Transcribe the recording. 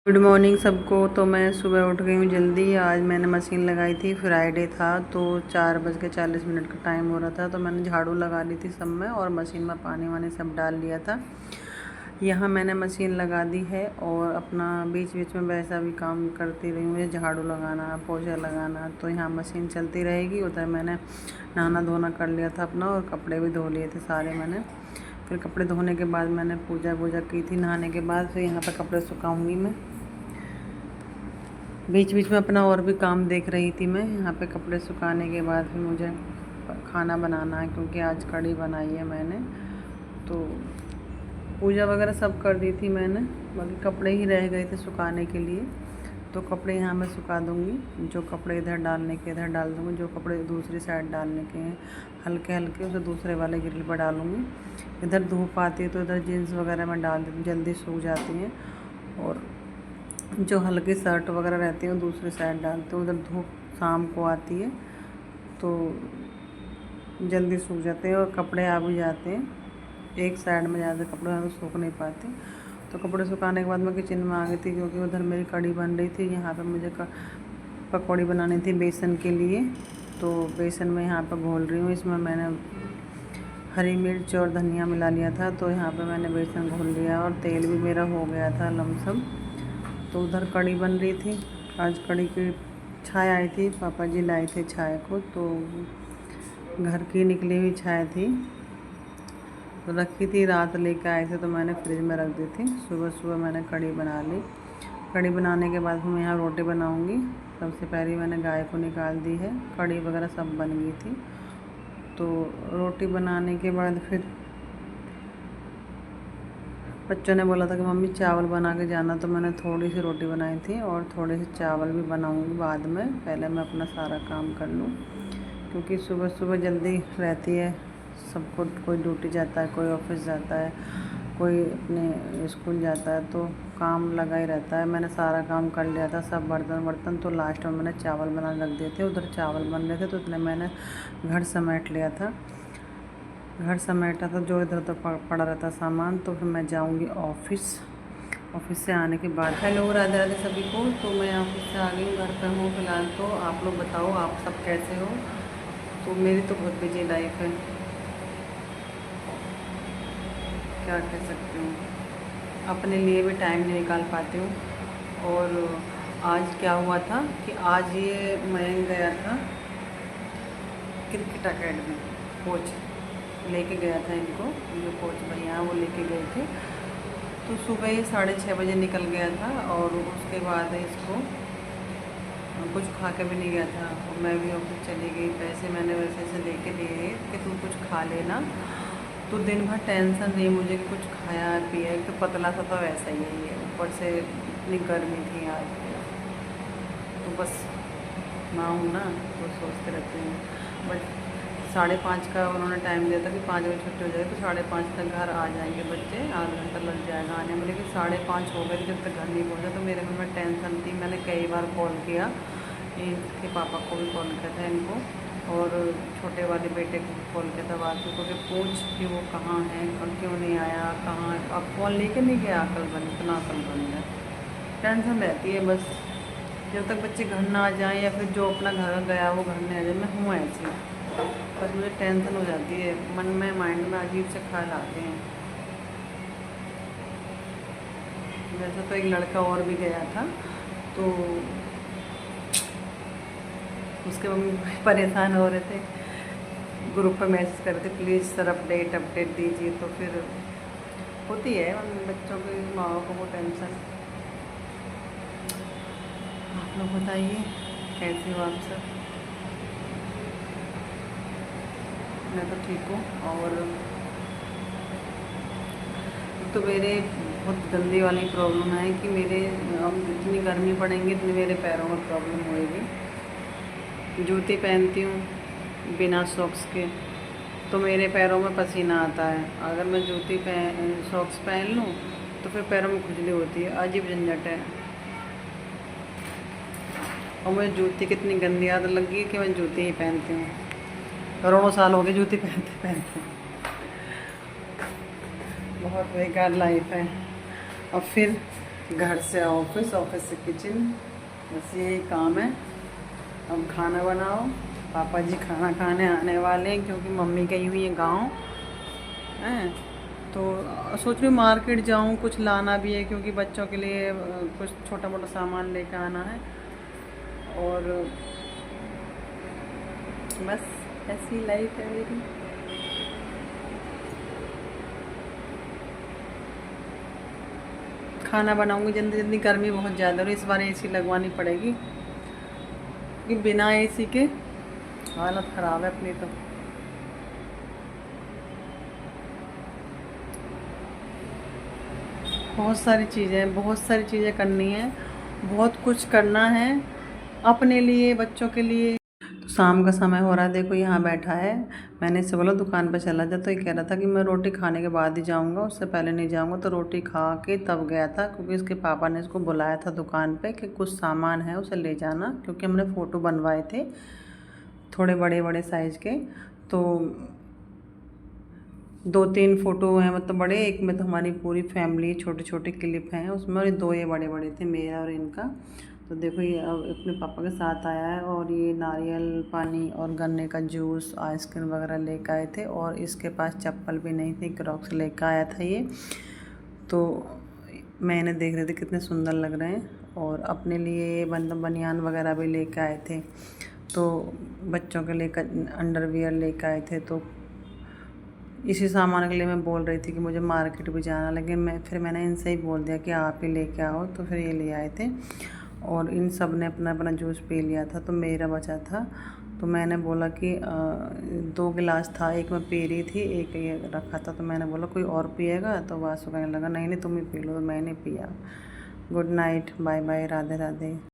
Good morning सबको। तो मैं सुबह उठ गई हूँ जल्दी। आज मैंने मशीन लगाई थी, फ्राइडे था तो 4:40 का टाइम हो रहा था। तो मैंने झाड़ू लगा ली थी सब में और मशीन में पानी वानी सब डाल लिया था। यहाँ मैंने मशीन लगा दी है और अपना बीच बीच में वैसा भी काम करती रही हूँ, झाड़ू लगाना, पोछा लगाना। तो यहाँ मशीन चलती रहेगी। उधर मैंने नहाना धोना कर लिया था अपना और कपड़े भी धो लिए थे सारे मैंने। फिर कपड़े धोने के बाद मैंने पूजा वूजा की थी नहाने के बाद। फिर यहाँ पर कपड़े सुखाऊंगी मैं। बीच बीच में अपना और भी काम देख रही थी मैं। यहाँ पे कपड़े सुखाने के बाद फिर मुझे खाना बनाना है, क्योंकि आज कढ़ी बनाई है मैंने। तो पूजा वगैरह सब कर दी थी मैंने, बाकी कपड़े ही रह गए थे सुखाने के लिए। तो कपड़े यहाँ मैं सुखा दूँगी। जो कपड़े इधर डालने के इधर डाल दूँगी, जो कपड़े दूसरी साइड डालने के हैं हल्के हल्के उसे दूसरे वाले ग्रिल पर डालूँगी। इधर धूप आती है तो इधर जीन्स वगैरह मैं डाल देती, जल्दी सूख जाती हैं। और जो हल्की शर्ट वगैरह रहती है वो दूसरी साइड डालते हैं। उधर धूप शाम को आती है तो जल्दी सूख जाते हैं और कपड़े आ भी जाते हैं। एक साइड में ज़्यादा कपड़े तो सूख नहीं पाते। तो कपड़े सुखाने के बाद मैं किचन में आ गई थी, क्योंकि उधर मेरी कढ़ी बन रही थी। यहाँ पे मुझे पकौड़ी बनानी थी बेसन के लिए। तो बेसन में यहाँ पर घोल रही हूँ। इसमें मैंने हरी मिर्च और धनिया मिला लिया था। तो यहाँ पे मैंने बेसन घोल लिया और तेल भी मेरा हो गया था लमसम। तो उधर कढ़ी बन रही थी। आज कढ़ी की छाय आई थी, पापा जी लाए थे छाय को। तो घर की निकली हुई छाय थी, तो रखी थी, रात लेकर आए थे तो मैंने फ्रिज में रख दी थी। सुबह सुबह मैंने कढ़ी बना ली। कढ़ी बनाने के बाद मैं यहाँ रोटी बनाऊँगी। सबसे पहले मैंने गाय को निकाल दी है, कढ़ी वगैरह सब बन गई थी। तो रोटी बनाने के बाद फिर बच्चों ने बोला था कि मम्मी चावल बना के जाना, तो मैंने थोड़ी सी रोटी बनाई थी और थोड़े से चावल भी बनाऊंगी बाद में। पहले मैं अपना सारा काम कर लूँ, क्योंकि सुबह सुबह जल्दी रहती है सबको। कोई ड्यूटी जाता है, कोई ऑफिस जाता है, कोई अपने स्कूल जाता है, तो काम लगा ही रहता है। मैंने सारा काम कर लिया था, सब बर्तन वर्तन। तो लास्ट में मैंने चावल बना रख दिए थे। उधर चावल बन रहे थे तो इतने मैंने घर समेट लिया था। घर समेटा था जो इधर उधर पड़ा रहता सामान। तो फिर मैं जाऊंगी ऑफिस। ऑफिस से आने के बाद हेलो राधे राधे सभी को। तो मैं ऑफिस से आ गई हूँ, घर पर हूँ फ़िलहाल। तो आप लोग बताओ आप सब कैसे हो। तो मेरी तो बहुत बिजी लाइफ है, क्या कह सकती हूँ। अपने लिए भी टाइम नहीं निकाल पाती हूँ। और आज क्या हुआ था कि आज ये मयंक गया था क्रिकेट अकेडमी, कोच लेके गया था इनको, जो कोच भैया वो लेके गए थे। तो सुबह ही 6:30 बजे निकल गया था और उसके बाद इसको कुछ खा के भी नहीं गया था। और मैं भी ऑफिस चली गई। पैसे मैंने वैसे से लेके दिए कि तुम कुछ खा लेना। तो दिन भर टेंशन नहीं मुझे कि कुछ खाया पिया। तो पतला सा तो वैसा ही है, ऊपर से इतनी गर्मी थी आज। तो बस माँ हूँ ना, तो सोचते रहते हैं। बट 5:30 का उन्होंने टाइम दिया था कि 5 बजे छुट्टी हो जाएगी, तो 5:30 तक घर आ जाएंगे बच्चे, आधा घंटा लग जाएगा आने में। लेकिन 5:30 हो गए जब तक घर नहीं पहुँचा। तो मेरे मन में टेंशन थी। मैंने कई बार कॉल किया, इनके पापा को भी कॉल किया था इनको, और छोटे वाले बेटे को भी कॉल किया था वासु को, कि पूछ कि वो कहाँ है और क्यों नहीं आया, कहाँ है। अब फ़ोन लेके नहीं गया, अकल बन, इतना अकल बन गया। टेंशन रहती है बस, जब तक बच्चे घर ना आ जाएँ या फिर जो अपना घर गया वो घर नहीं आ जाए। मैं हूँ ऐसी, बस मुझे टेंशन हो जाती है। मन में माइंड में अजीब से ख्याल आते हैं। वैसे तो एक लड़का और भी गया था, तो उसके मम्मी परेशान हो रहे थे, ग्रुप पर मैसेज कर रहे थे प्लीज़ सर अपडेट दीजिए। तो फिर होती है उन बच्चों की माओ को वो टेंशन। आप लोग बताइए कैसे हो आप सब। मैं तो ठीक हूँ। और तो मेरे बहुत गंदी वाली प्रॉब्लम है कि मेरे अब जितनी गर्मी पड़ेंगी इतनी मेरे पैरों में प्रॉब्लम होएगी। जूती पहनती हूँ बिना सॉक्स के, तो मेरे पैरों में पसीना आता है। अगर मैं सॉक्स पहन लूँ तो फिर पैरों में खुजली होती है, अजीब झंझट है। और मुझे जूती कितनी गंदी आदत लगी कि मैं जूती ही पहनती हूँ। करोड़ों साल हो गए जूती पहनते पहनते। बहुत बेकार लाइफ है। और फिर घर से ऑफिस, ऑफिस से किचन, बस यही काम है। अब खाना बनाओ। पापा जी खाना खाने आने वाले हैं क्योंकि मम्मी गई हुई है गाँव हैं। तो सोच रही हूँ मार्केट जाऊँ, कुछ लाना भी है क्योंकि बच्चों के लिए कुछ छोटा मोटा सामान लेकर आना है। और बस ऐसी लाइफ है मेरी। खाना बनाऊंगी जल्दी जल्दी, गर्मी बहुत ज़्यादा है, इस बार एसी लगवानी पड़ेगी क्योंकि बिना एसी के हालत ख़राब है अपनी तो। बहुत सारी चीज़ें करनी है, बहुत कुछ करना है अपने लिए, बच्चों के लिए। तो शाम का समय हो रहा है, देखो यहाँ बैठा है। मैंने इससे बोला दुकान पर चला जा, तो ये कह रहा था कि मैं रोटी खाने के बाद ही जाऊँगा, उससे पहले नहीं जाऊँगा। तो रोटी खा के तब गया था क्योंकि इसके पापा ने इसको बुलाया था दुकान पे कि कुछ सामान है उसे ले जाना, क्योंकि हमने फ़ोटो बनवाए थे थोड़े बड़े बड़े साइज़ के। तो 2-3 फ़ोटो हैं, मतलब बड़े, एक में तो हमारी पूरी फैमिली छोटे छोटे क्लिप हैं उसमें, और 2 ये बड़े बड़े थे, मेरा और इनका। तो देखो ये अब अपने पापा के साथ आया है, और ये नारियल पानी और गन्ने का जूस, आइसक्रीम वगैरह लेकर आए थे। और इसके पास चप्पल भी नहीं थी, क्रॉक्स लेकर आया था ये। तो मैंने देख रहे थे कितने सुंदर लग रहे हैं। और अपने लिए बनियान वगैरह भी लेकर आए थे। तो बच्चों के लिए अंडरवियर लेकर आए थे। तो इसी सामान के लिए मैं बोल रही थी कि मुझे मार्केट भी जाना, लेकिन मैंने इनसे ही बोल दिया कि आप ही लेके आओ। तो फिर ये ले आए थे, और इन सब ने अपना अपना जूस पी लिया था, तो मेरा बचा था। तो मैंने बोला कि 2 गिलास था, एक मैं पी रही थी, एक ये रखा था। तो मैंने बोला कोई और पिएगा, तो वासु कहने लगा नहीं नहीं तुम ही पी लो, तो मैंने पिया। Good night, bye bye, Radhe Radhe.